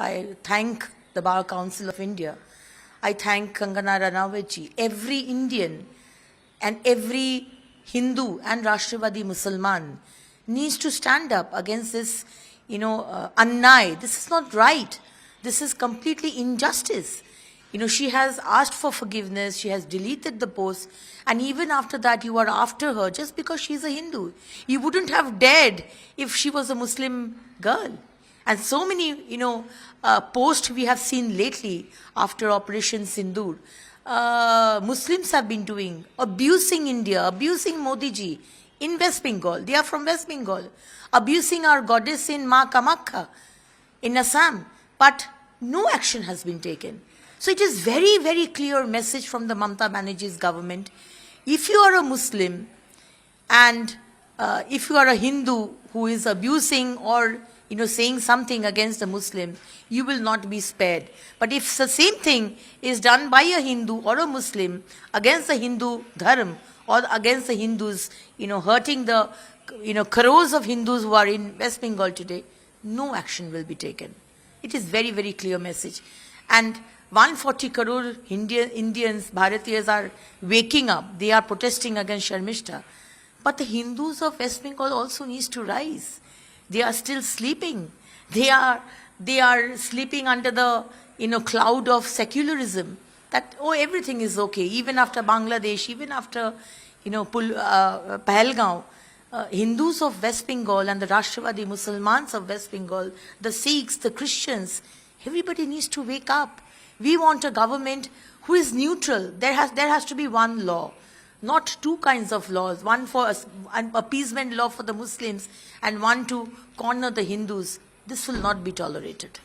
I thank the Bar Council of India. I thank Kangana Ranawat. Every Indian and every Hindu and Rashtravadi Musalman needs to stand up against this, annai. This is not right. This is completely injustice. She has asked for forgiveness, she has deleted the post, and even after that, you are after her just because she's a Hindu. You wouldn't have dared if she was a Muslim girl. And so many, posts we have seen lately after Operation Sindoor. Muslims have been doing, abusing India, abusing Modi ji in West Bengal. They are from West Bengal. Abusing our goddess in Ma Kamakha in Assam. But no action has been taken. So it is very, very clear message from the Mamata Banerjee's government. If you are a Muslim and if you are a Hindu who is abusing or saying something against a Muslim, you will not be spared. But if the same thing is done by a Hindu or a Muslim against the Hindu dharma or against the Hindus, hurting the crores of Hindus who are in West Bengal today, no action will be taken. It is very, very clear message. And 140 crore Indians, Bharatiyas are waking up. They are protesting against Sharmishta. But the Hindus of West Bengal also needs to rise. They are still sleeping. They are sleeping under the cloud of secularism. That everything is okay. Even after Bangladesh, even after Pahalgaon, Hindus of West Bengal and the Rashtravadi Musalmans of West Bengal, the Sikhs, the Christians, everybody needs to wake up. We want a government who is neutral. There has to be one law, not two kinds of laws, one for an appeasement law for the Muslims and one to corner the Hindus. This will not be tolerated.